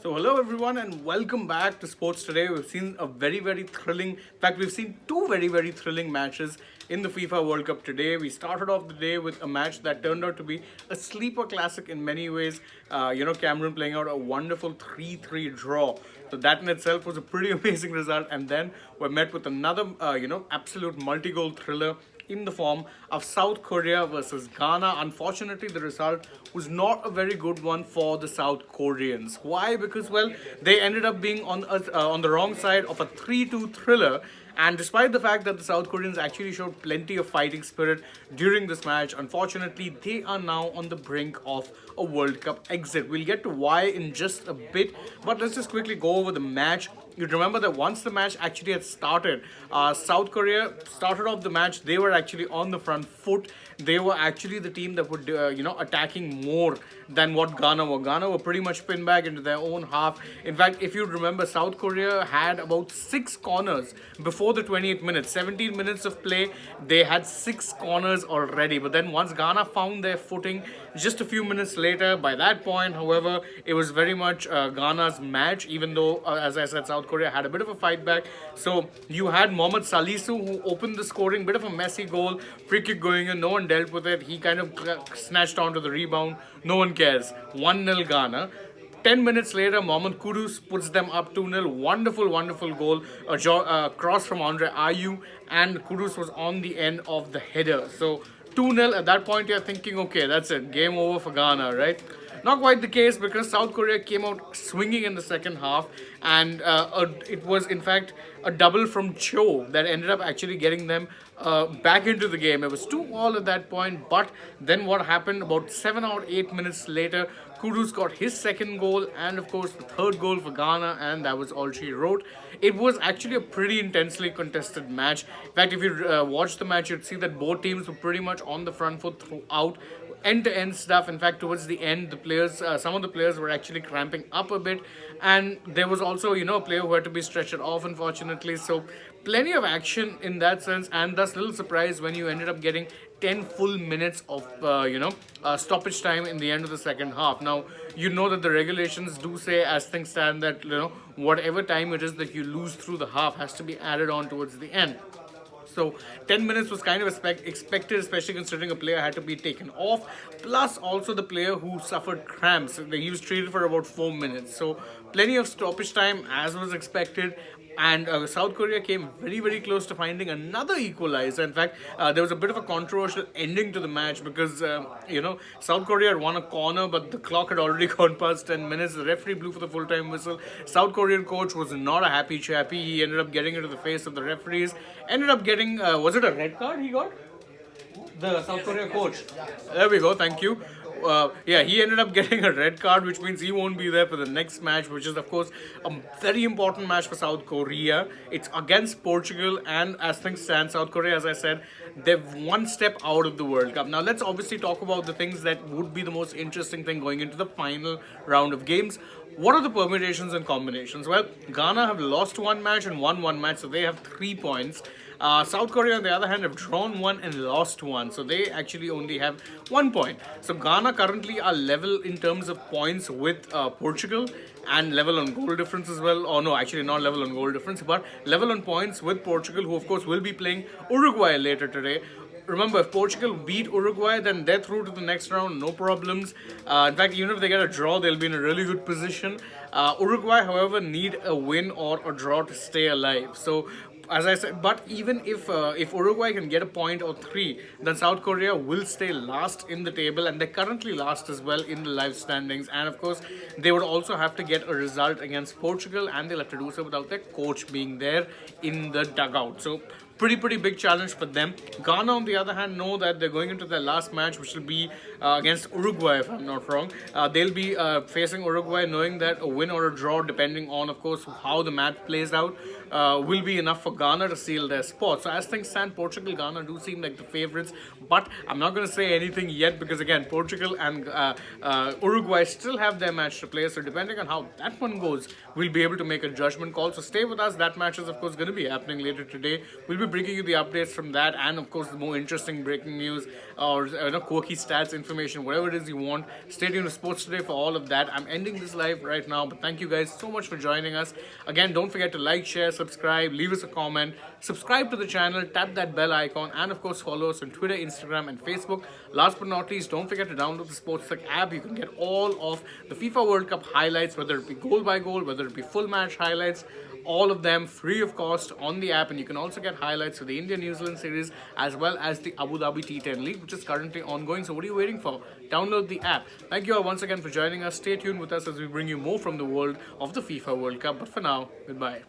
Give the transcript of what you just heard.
So hello everyone and welcome back to Sports Today. We've seen a very thrilling, in fact we've seen two very thrilling matches in the FIFA World Cup today. We started off the day with a match that turned out to be a sleeper classic in many ways. Cameroon playing out a wonderful 3-3 draw. So that in itself was a pretty amazing result, and then we're met with another absolute multi-goal thriller in the form of South Korea versus Ghana. Unfortunately, the result was not a very good one for the South Koreans. Why? Because, well, they ended up being on the wrong side of a 3-2 thriller. And despite the fact that the South Koreans actually showed plenty of fighting spirit during this match, unfortunately, they are now on the brink of a World Cup exit. We'll get to why in just a bit, but let's just quickly go over the match. You'd remember that once the match actually had started, South Korea started off the match. They were actually on the front foot. They were actually the team that would, attacking more than what Ghana were. Ghana were pretty much pinned back into their own half. In fact, if you remember, South Korea had about 6 corners before the 28 minutes. 17 minutes of play, they had 6 corners already. But then once Ghana found their footing, just a few minutes later, by that point, however, it was very much Ghana's match, even though, as I said, South Korea had a bit of a fight back. So you had Mohamed Salisu, who opened the scoring, bit of a messy goal, free kick going in, no one dealt with it. He kind of snatched onto the rebound. No one cares. 1-0 Ghana. 10 minutes later, Mohamed Kudus puts them up 2-0. Wonderful goal. A cross from Andre Ayew, and Kudus was on the end of the header. So 2-0. At that point, you're thinking, okay, that's it. Game over for Ghana, right? Not quite the case, because South Korea came out swinging in the second half, and it was in fact a double from Cho that ended up actually getting them back into the game. It was 2-2 at that point, but then what happened about 7 or 8 minutes later, Kudus got his second goal, and of course the third goal for Ghana, and that was all she wrote. It was actually a pretty intensely contested match. In fact, if you watch the match, you'd see that both teams were pretty much on the front foot throughout. End-to-end stuff. In fact, towards the end, the players, some of the players were actually cramping up a bit, and there was also, a player who had to be stretched off, unfortunately. So, plenty of action in that sense, and thus little surprise when you ended up getting 10 full minutes of, stoppage time in the end of the second half. Now, you know that the regulations do say, as things stand, that whatever time it is that you lose through the half has to be added on towards the end. So 10 minutes was kind of expected, especially considering a player had to be taken off. Plus also the player who suffered cramps. He was treated for about 4 minutes. So plenty of stoppage time as was expected. And South Korea came very close to finding another equalizer. In fact, there was a bit of a controversial ending to the match because, South Korea had won a corner, but the clock had already gone past 10 minutes. The referee blew for the full-time whistle. South Korean coach was not a happy chappy. He ended up getting into the face of the referees. Ended up getting, was it a red card he got? The South Korea coach. There we go, thank you. He ended up getting a red card, which means he won't be there for the next match, which is, of course, a very important match for South Korea. It's against Portugal, and as things stand, South Korea, as I said, they're one step out of the World Cup. Now, let's obviously talk about the things that would be the most interesting thing going into the final round of games. What are the permutations and combinations? Well, Ghana have lost one match and won one match, so they have 3 points. South Korea, on the other hand, have drawn one and lost one, so they actually only have 1 point. So Ghana currently are level in terms of points with Portugal, and level on goal difference as well. Or no, actually not level on goal difference, but level on points with Portugal, who of course will be playing Uruguay later today. Remember, if Portugal beat Uruguay, then they're through to the next round, no problems. In fact, even if they get a draw, they'll be in a really good position. Uruguay, however, need a win or a draw to stay alive. So, as I said, but even if Uruguay can get a point or 3, then South Korea will stay last in the table, and they're currently last as well in the live standings. And of course, they would also have to get a result against Portugal, and they'll have to do so without their coach being there in the dugout. So pretty big challenge for them. Ghana, on the other hand, know that they're going into their last match, which will be against Uruguay, if I'm not wrong. They'll be facing Uruguay, knowing that a win or a draw, depending on, of course, how the match plays out, will be enough for Ghana to seal their spot. So as things stand, Portugal, Ghana do seem like the favorites, but I'm not going to say anything yet because again, Portugal and Uruguay still have their match to play. So depending on how that one goes, we'll be able to make a judgment call. So stay with us. That match is of course going to be happening later today. We'll be bringing you the updates from that, and of course the more interesting breaking news or quirky stats information, whatever it is you want. Stay tuned to Sports Today for all of that. I'm ending this live right now, but thank you guys so much for joining us. Again, don't forget to like, share, subscribe, leave us a comment, subscribe to the channel, tap that bell icon, and of course follow us on Twitter, Instagram, and Facebook. Last but not least, don't forget to download the AajTak app. You can get all of the FIFA World Cup highlights, whether it be goal by goal, whether it be full match highlights, all of them free of cost on the app. And you can also get highlights for the India-New Zealand series as well as the Abu Dhabi T10 League, which is currently ongoing. So what are you waiting for? Download the app. Thank you all once again for joining us. Stay tuned with us as we bring you more from the world of the FIFA World Cup. But for now, goodbye.